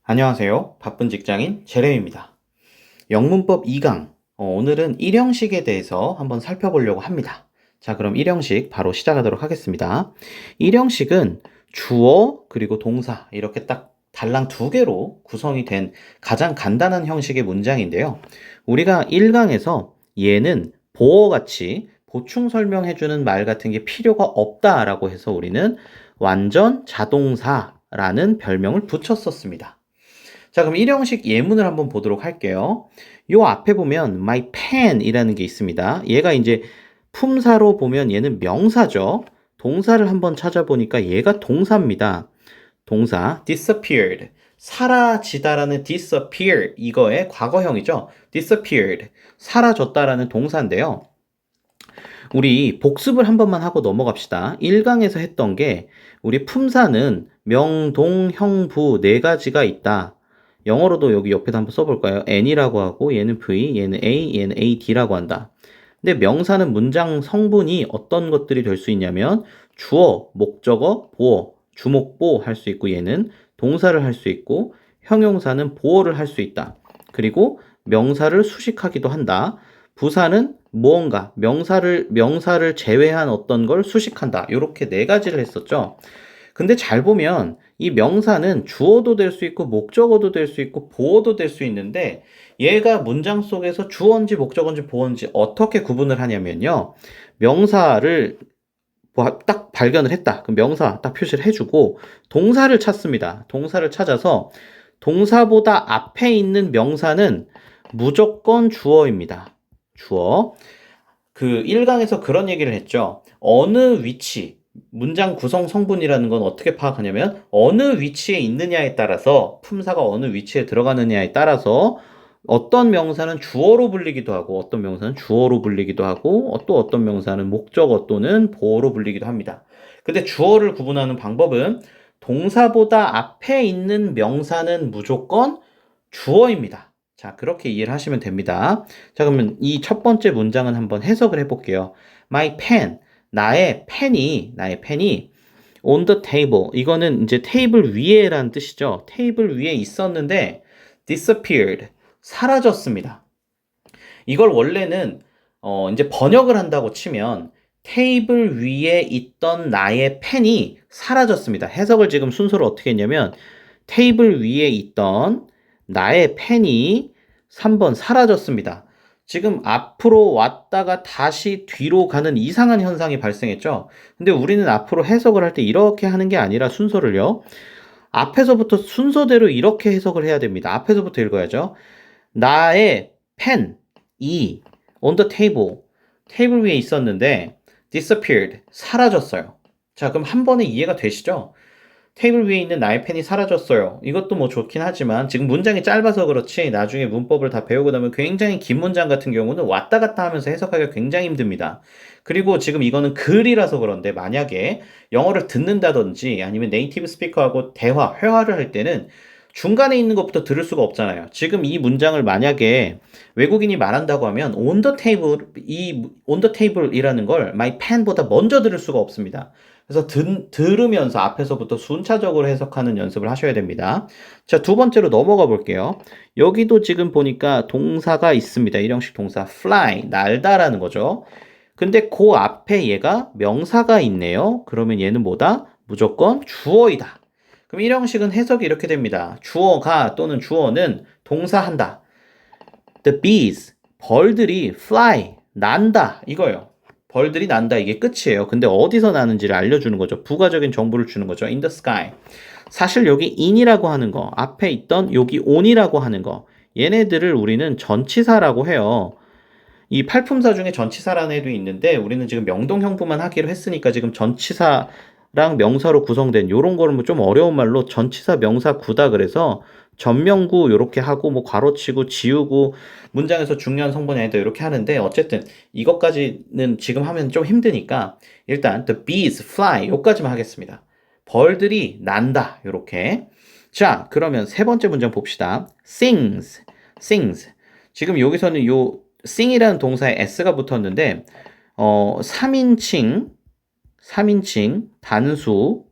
안녕하세요. 바쁜 직장인 제레미입니다. 영문법 2강. 오늘은 일형식에 대해서 한번 살펴보려고 합니다. 자, 그럼 일형식 바로 시작하도록 하겠습니다. 일형식은 주어 그리고 동사 이렇게 딱 달랑 두 개로 구성이 된 가장 간단한 형식의 문장인데요. 우리가 1강에서 얘는 보어같이 보충 설명해주는 말 같은 게 필요가 없다라고 해서 우리는 완전 자동사라는 별명을 붙였었습니다. 자, 그럼 일형식 예문을 한번 보도록 할게요. 요 앞에 보면 my pen 이라는 게 있습니다. 얘가 이제 품사로 보면 얘는 명사죠. 동사를 한번 찾아보니까 얘가 동사입니다. 동사 disappeared. 사라지다라는 disappear 이거의 과거형이죠. disappeared. 사라졌다라는 동사인데요. 우리 복습을 한 번만 하고 넘어갑시다. 1강에서 했던 게 우리 품사는 명, 동, 형, 부 네 가지가 있다. 영어로도 여기 옆에다 한번 써볼까요? N이라고 하고 얘는 V, 얘는 A, 얘는 AD라고 한다. 근데 명사는 문장 성분이 어떤 것들이 될 수 있냐면 주어, 목적어, 보어, 주목보 할 수 있고 얘는 동사를 할 수 있고 형용사는 보어를 할 수 있다. 그리고 명사를 수식하기도 한다. 부사는 무언가, 명사를 제외한 어떤 걸 수식한다. 이렇게 네 가지를 했었죠. 근데 잘 보면 이 명사는 주어도 될 수 있고 목적어도 될 수 있고 보어도 될 수 있는데 얘가 문장 속에서 주어인지 목적어인지 보어인지 어떻게 구분을 하냐면요. 명사를 딱 발견을 했다. 그럼 명사 딱 표시를 해주고 동사를 찾습니다. 동사를 찾아서 동사보다 앞에 있는 명사는 무조건 주어입니다. 주어. 그 1강에서 그런 얘기를 했죠. 어느 위치, 문장 구성 성분이라는 건 어떻게 파악하냐면 어느 위치에 있느냐에 따라서 품사가 어느 위치에 들어가느냐에 따라서 어떤 명사는 주어로 불리기도 하고 어떤 명사는 주어로 불리기도 하고 또 어떤 명사는 목적어 또는 보어로 불리기도 합니다. 근데 주어를 구분하는 방법은 동사보다 앞에 있는 명사는 무조건 주어입니다. 자, 그렇게 이해를 하시면 됩니다. 자, 그러면 이 첫 번째 문장은 한번 해석을 해볼게요. My pen, 나의 펜이 on the table. 이거는 이제 테이블 위에라는 뜻이죠. 테이블 위에 있었는데 disappeared. 사라졌습니다. 이걸 원래는 이제 번역을 한다고 치면 테이블 위에 있던 나의 펜이 사라졌습니다. 해석을 지금 순서를 어떻게 했냐면 테이블 위에 있던 나의 펜이 3번 사라졌습니다. 지금 앞으로 왔다가 다시 뒤로 가는 이상한 현상이 발생했죠. 근데 우리는 앞으로 해석을 할 때 이렇게 하는 게 아니라 순서를요. 앞에서부터 순서대로 이렇게 해석을 해야 됩니다. 앞에서부터 읽어야죠. 나의 펜이 on the table, 테이블 위에 있었는데 disappeared, 사라졌어요. 자, 그럼 한 번에 이해가 되시죠? 테이블 위에 있는 나의 펜이 사라졌어요. 이것도 뭐 좋긴 하지만 지금 문장이 짧아서 그렇지 나중에 문법을 다 배우고 나면 굉장히 긴 문장 같은 경우는 왔다 갔다 하면서 해석하기가 굉장히 힘듭니다. 그리고 지금 이거는 글이라서 그런데 만약에 영어를 듣는다든지 아니면 네이티브 스피커하고 회화를 할 때는 중간에 있는 것부터 들을 수가 없잖아요. 지금 이 문장을 만약에 외국인이 말한다고 하면 on the table, 이 on the table이라는 걸 my pen보다 먼저 들을 수가 없습니다. 그래서 들으면서 앞에서부터 순차적으로 해석하는 연습을 하셔야 됩니다. 자, 두 번째로 넘어가 볼게요. 여기도 지금 보니까 동사가 있습니다. 일형식 동사 fly, 날다라는 거죠. 근데 그 앞에 얘가 명사가 있네요. 그러면 얘는 뭐다? 무조건 주어이다. 그럼 일형식은 해석이 이렇게 됩니다. 주어가 또는 주어는 동사한다. The bees, 벌들이 fly, 난다. 이거예요. 벌들이 난다. 이게 끝이에요. 근데 어디서 나는지를 알려주는 거죠. 부가적인 정보를 주는 거죠. In the sky. 사실 여기 in이라고 하는 거, 앞에 있던 여기 on이라고 하는 거, 얘네들을 우리는 전치사라고 해요. 이 팔품사 중에 전치사라는 애도 있는데 우리는 지금 명동형부만 하기로 했으니까 지금 전치사랑 명사로 구성된 요런 거를 뭐 좀 어려운 말로 전치사 명사 구다 그래서 전명구 요렇게 하고 뭐 괄호치고 지우고 문장에서 중요한 성분이 아니다 이렇게 하는데 어쨌든 이것까지는 지금 하면 좀 힘드니까 일단 the bees fly 요까지만 하겠습니다. 벌들이 난다 요렇게. 자, 그러면 세 번째 문장 봅시다. sings. 지금 여기서는 요 sing이라는 동사에 s가 붙었는데 3인칭 단수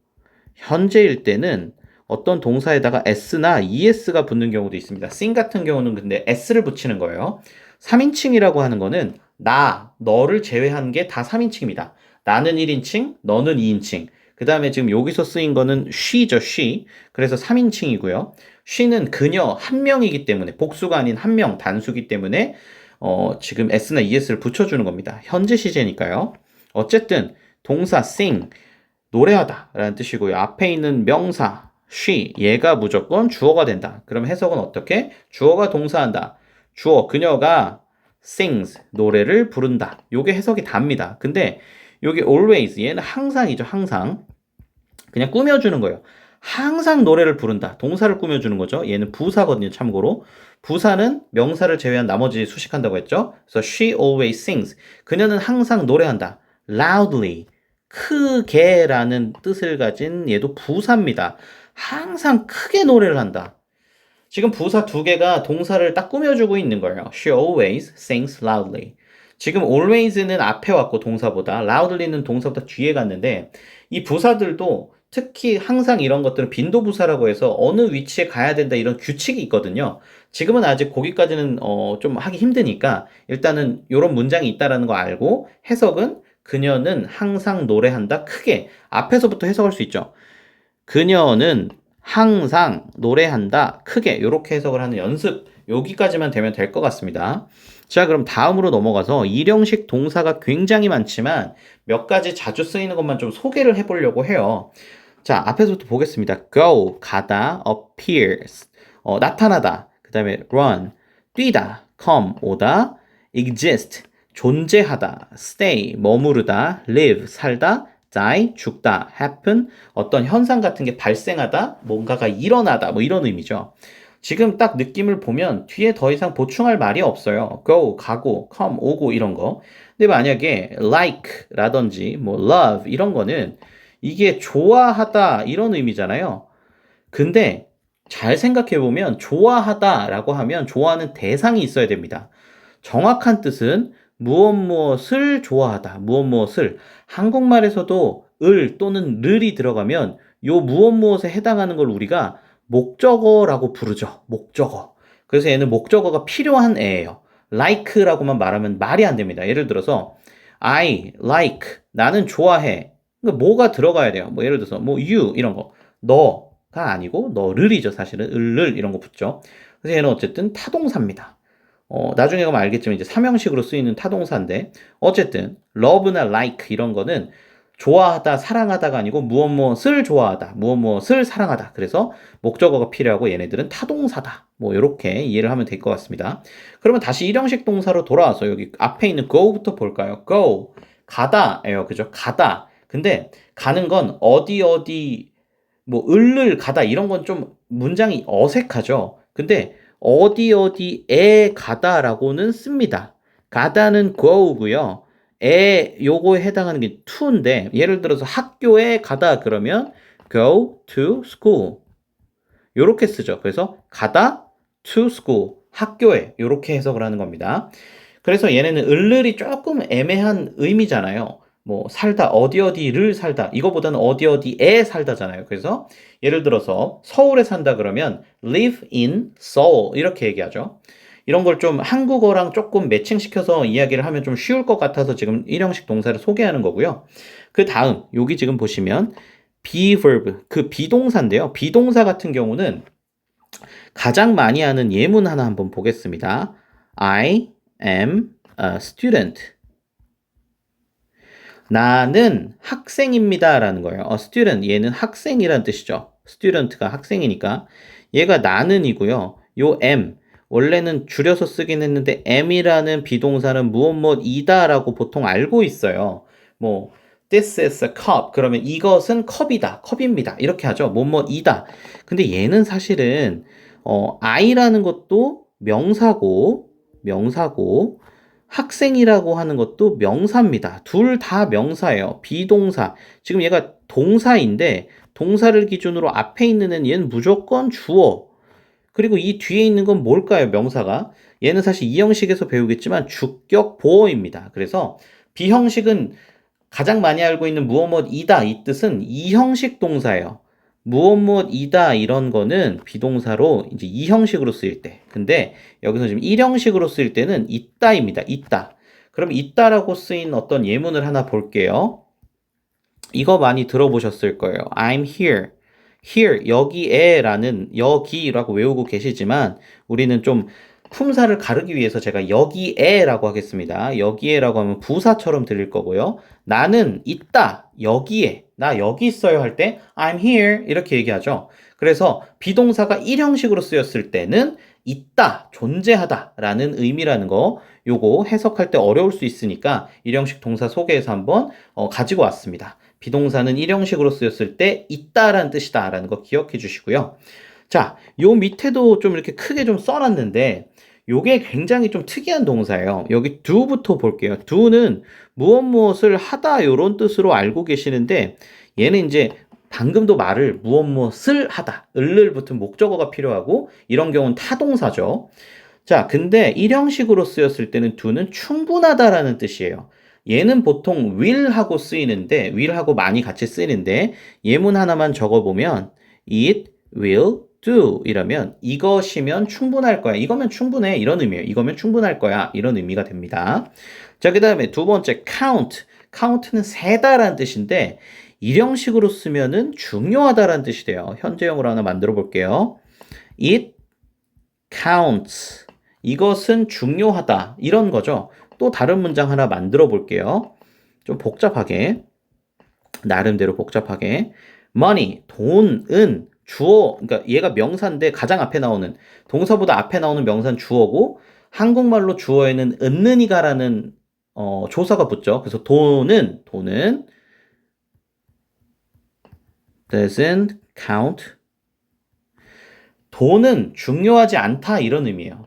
현재일 때는 어떤 동사에다가 s나 es가 붙는 경우도 있습니다. sing 같은 경우는 근데 s를 붙이는 거예요. 3인칭이라고 하는 거는 너를 제외한 게 다 3인칭입니다. 나는 1인칭, 너는 2인칭. 그 다음에 지금 여기서 쓰인 거는 she죠, she. 그래서 3인칭이고요. she는 그녀 한 명이기 때문에, 복수가 아닌 한 명, 단수기 때문에 지금 s나 es를 붙여주는 겁니다. 현재 시제니까요. 어쨌든 동사 sing, 노래하다 라는 뜻이고요. 앞에 있는 명사 she, 얘가 무조건 주어가 된다. 그럼 해석은 어떻게? 주어가 동사한다. 주어, 그녀가 sings, 노래를 부른다. 요게 해석이 답니다. 근데 요게 always, 얘는 항상이죠, 항상. 그냥 꾸며주는 거예요. 항상 노래를 부른다. 동사를 꾸며주는 거죠. 얘는 부사거든요, 참고로. 부사는 명사를 제외한 나머지 수식한다고 했죠. 그래서 she always sings. 그녀는 항상 노래한다. loudly. 크게라는 뜻을 가진 얘도 부사입니다. 항상 크게 노래를 한다. 지금 부사 두 개가 동사를 딱 꾸며주고 있는 거예요. She always sings loudly. 지금 always는 앞에 왔고 동사보다, loudly는 동사보다 뒤에 갔는데 이 부사들도 특히 항상 이런 것들은 빈도부사라고 해서 어느 위치에 가야 된다 이런 규칙이 있거든요. 지금은 아직 거기까지는 좀 하기 힘드니까 일단은 이런 문장이 있다라는 거 알고 해석은 그녀는 항상 노래한다 크게 앞에서부터 해석할 수 있죠. 그녀는 항상 노래한다 크게 이렇게 해석을 하는 연습 여기까지만 되면 될 것 같습니다. 자, 그럼 다음으로 넘어가서 일형식 동사가 굉장히 많지만 몇 가지 자주 쓰이는 것만 좀 소개를 해보려고 해요. 자, 앞에서부터 보겠습니다. go, 가다, appears, 나타나다, 그 다음에 run, 뛰다, come, 오다, exist, 존재하다, stay, 머무르다, live, 살다, die, 죽다, happen, 어떤 현상 같은 게 발생하다, 뭔가가 일어나다, 뭐 이런 의미죠. 지금 딱 느낌을 보면 뒤에 더 이상 보충할 말이 없어요. go, 가고, come, 오고 이런 거. 근데 만약에 like 라든지 뭐 love 이런 거는 이게 좋아하다 이런 의미잖아요. 근데 잘 생각해 보면 좋아하다라고 하면 좋아하는 대상이 있어야 됩니다. 정확한 뜻은 무엇을 좋아하다. 무엇을 한국말에서도 을 또는 를이 들어가면 요 무엇에 해당하는 걸 우리가 목적어라고 부르죠. 목적어. 그래서 얘는 목적어가 필요한 애예요. like라고만 말하면 말이 안 됩니다. 예를 들어서 I like 나는 좋아해. 그러니까 뭐가 들어가야 돼요. 뭐 예를 들어서 뭐 you 이런 거. 너가 아니고 너를이죠. 사실은 을를 이런 거 붙죠. 그래서 얘는 어쨌든 타동사입니다. 나중에 가면 알겠지만 이제 삼형식으로 쓰이는 타동사인데 어쨌든 love나 like 이런 거는 좋아하다, 사랑하다가 아니고 무엇을 좋아하다, 무엇을 사랑하다. 그래서 목적어가 필요하고 얘네들은 타동사다. 뭐 이렇게 이해를 하면 될 것 같습니다. 그러면 다시 일형식 동사로 돌아와서 여기 앞에 있는 go부터 볼까요? go, 가다예요. 그죠? 가다. 근데 가는 건 어디 뭐 을을 가다 이런 건 좀 문장이 어색하죠. 근데 어디에 가다라고는 씁니다. 가다는 go고요. 요거에 해당하는 게 to인데 예를 들어서 학교에 가다 그러면 go to school 요렇게 쓰죠. 그래서 가다 to school 학교에 요렇게 해석을 하는 겁니다. 그래서 얘네는 을을이 조금 애매한 의미잖아요. 뭐 살다 어디를 살다 이거보다는 어디에 살다잖아요. 그래서 예를 들어서 서울에 산다 그러면 live in Seoul 이렇게 얘기하죠. 이런 걸 좀 한국어랑 조금 매칭시켜서 이야기를 하면 좀 쉬울 것 같아서 지금 일형식 동사를 소개하는 거고요. 그 다음 여기 지금 보시면 be verb 그 비동사인데요. 비동사 같은 경우는 가장 많이 하는 예문 하나 한번 보겠습니다. I am a student. 나는 학생입니다 라는 거예요. student 얘는 학생이란 뜻이죠. student가 학생이니까 얘가 나는이고요. 요 am 원래는 줄여서 쓰긴 했는데 am이라는 비동사는 무엇이다 라고 보통 알고 있어요. 뭐 this is a cup 그러면 이것은 컵이다. 컵입니다. 이렇게 하죠. 뭐이다. 근데 얘는 사실은 I라는 것도 명사고 학생이라고 하는 것도 명사입니다. 둘 다 명사예요. 비동사. 지금 얘가 동사인데 동사를 기준으로 앞에 있는 애는 얘는 무조건 주어. 그리고 이 뒤에 있는 건 뭘까요? 명사가. 얘는 사실 이 형식에서 배우겠지만 주격 보어입니다. 그래서 비형식은 가장 많이 알고 있는 무엇이다 이 뜻은 이 형식 동사예요. 무엇 무엇이다 이런 거는 비동사로 이제 이 형식으로 쓰일 때. 근데 여기서 지금 일 형식으로 쓰일 때는 있다입니다. 있다. 그럼 있다라고 쓰인 어떤 예문을 하나 볼게요. 이거 많이 들어보셨을 거예요. I'm here. here, 여기에라는 여기라고 외우고 계시지만 우리는 좀 품사를 가르기 위해서 제가 여기에라고 하겠습니다. 여기에라고 하면 부사처럼 들릴 거고요. 나는 있다. 여기에. 나 여기 있어요 할 때 I'm here 이렇게 얘기하죠. 그래서 비동사가 일형식으로 쓰였을 때는 있다, 존재하다 라는 의미라는 거 요거 해석할 때 어려울 수 있으니까 일형식 동사 소개해서 한번 가지고 왔습니다. 비동사는 일형식으로 쓰였을 때 있다라는 뜻이다 라는 거 기억해 주시고요. 자, 요 밑에도 좀 이렇게 크게 좀 써놨는데 요게 굉장히 좀 특이한 동사예요. 여기 do부터 볼게요. do는 무엇 무엇을 하다 요런 뜻으로 알고 계시는데 얘는 이제 방금도 말을 무엇 무엇을 하다 을을 붙은 목적어가 필요하고 이런 경우는 타동사죠. 자, 근데 일형식으로 쓰였을 때는 do는 충분하다라는 뜻이에요. 얘는 보통 will하고 쓰이는데 will하고 많이 같이 쓰이는데 예문 하나만 적어보면 it will do 이러면 이것이면 충분할 거야. 이거면 충분해. 이런 의미예요. 이거면 충분할 거야. 이런 의미가 됩니다. 자, 그 다음에 두 번째 count. count는 세다라는 뜻인데 일형식으로 쓰면은 중요하다라는 뜻이 돼요. 현재형으로 하나 만들어 볼게요. It counts. 이것은 중요하다. 이런 거죠. 또 다른 문장 하나 만들어 볼게요. 좀 복잡하게. 나름대로 복잡하게. money, 돈은 주어, 그러니까 얘가 명사인데 가장 앞에 나오는, 동사보다 앞에 나오는 명사는 주어고, 한국말로 주어에는 은는이가라는 조사가 붙죠. 그래서 돈은 doesn't count. 돈은 중요하지 않다 이런 의미예요.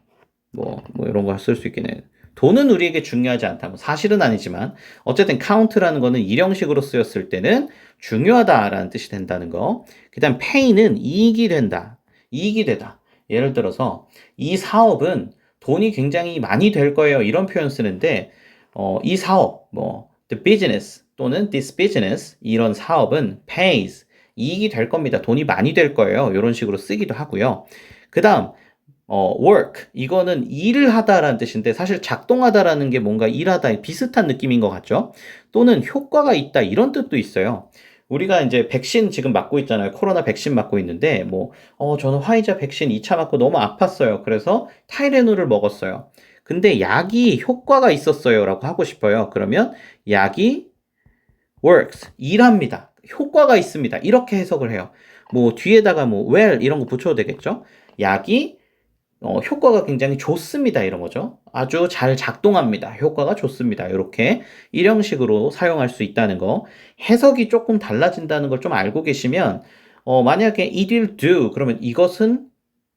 뭐 이런 거 쓸 수 있겠네. 돈은 우리에게 중요하지 않다. 뭐 사실은 아니지만 어쨌든 count라는 거는 일형식으로 쓰였을 때는 중요하다라는 뜻이 된다는 거. 그다음 pay는 이익이 된다. 이익이 되다. 예를 들어서 이 사업은 돈이 굉장히 많이 될 거예요. 이런 표현 쓰는데 이 사업 뭐 the business 또는 this business 이런 사업은 pays 이익이 될 겁니다. 돈이 많이 될 거예요. 이런 식으로 쓰기도 하고요. 그다음 work. 이거는 일을 하다라는 뜻인데 사실 작동하다라는 게 뭔가 일하다 비슷한 느낌인 것 같죠? 또는 효과가 있다 이런 뜻도 있어요. 우리가 이제 백신 지금 맞고 있잖아요. 코로나 백신 맞고 있는데 저는 화이자 백신 2차 맞고 너무 아팠어요. 그래서 타이레놀을 먹었어요. 근데 약이 효과가 있었어요라고 하고 싶어요. 그러면 약이 works. 일합니다. 효과가 있습니다. 이렇게 해석을 해요. 뭐 뒤에다가 뭐 well 이런 거 붙여도 되겠죠? 약이 효과가 굉장히 좋습니다. 이런 거죠. 아주 잘 작동합니다. 효과가 좋습니다. 이렇게 일형식으로 사용할 수 있다는 거. 해석이 조금 달라진다는 걸 좀 알고 계시면 만약에 it will do 그러면 이것은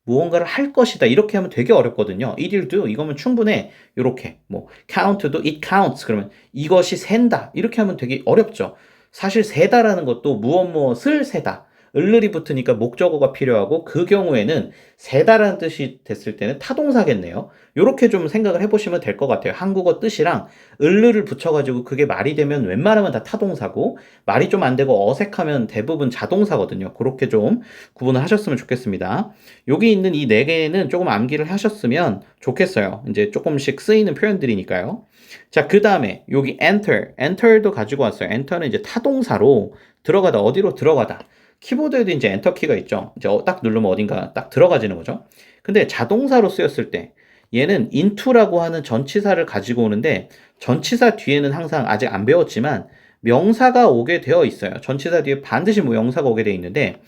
무언가를 할 것이다. 이렇게 하면 되게 어렵거든요. it will do 이거면 충분해. 이렇게 뭐 count도 it counts 그러면 이것이 샌다. 이렇게 하면 되게 어렵죠. 사실 세다라는 것도 무엇 무엇을 세다. 을을이 붙으니까 목적어가 필요하고 그 경우에는 세다라는 뜻이 됐을 때는 타동사겠네요. 이렇게 좀 생각을 해보시면 될 것 같아요. 한국어 뜻이랑 을을을 붙여가지고 그게 말이 되면 웬만하면 다 타동사고 말이 좀 안 되고 어색하면 대부분 자동사거든요. 그렇게 좀 구분을 하셨으면 좋겠습니다. 여기 있는 이 네 개는 조금 암기를 하셨으면 좋겠어요. 이제 조금씩 쓰이는 표현들이니까요. 자, 그 다음에 여기 enter도 가지고 왔어요. enter는 이제 타동사로 들어가다, 어디로 들어가다. 키보드에도 이제 엔터키가 있죠. 이제 딱 누르면 어딘가 딱 들어가지는 거죠. 근데 자동사로 쓰였을 때 얘는 into라고 하는 전치사를 가지고 오는데 전치사 뒤에는 항상 아직 안 배웠지만 명사가 오게 되어 있어요. 전치사 뒤에 반드시 뭐 명사가 오게 되어 있는데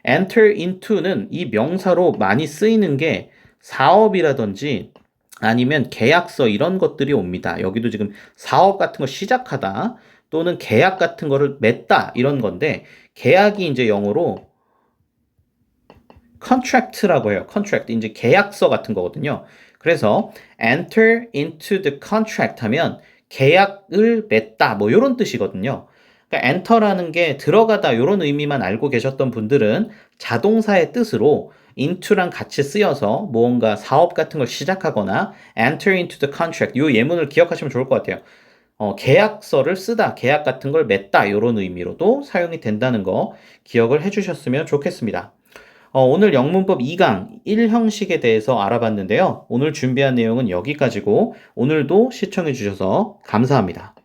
enter into는 이 명사로 많이 쓰이는 게 사업이라든지 아니면 계약서 이런 것들이 옵니다. 여기도 지금 사업 같은 거 시작하다 또는 계약 같은 거를 맺다 이런 건데 계약이 이제 영어로 contract라고 해요. contract 이제 계약서 같은 거거든요. 그래서 enter into the contract 하면 계약을 맺다 뭐 이런 뜻이거든요. 그러니까 enter라는 게 들어가다 이런 의미만 알고 계셨던 분들은 자동사의 뜻으로 into랑 같이 쓰여서 무언가 사업 같은 걸 시작하거나 enter into the contract 이 예문을 기억하시면 좋을 것 같아요. 계약서를 쓰다, 계약 같은 걸 맺다 이런 의미로도 사용이 된다는 거 기억을 해주셨으면 좋겠습니다. 오늘 영문법 2강 1형식에 대해서 알아봤는데요. 오늘 준비한 내용은 여기까지고 오늘도 시청해 주셔서 감사합니다.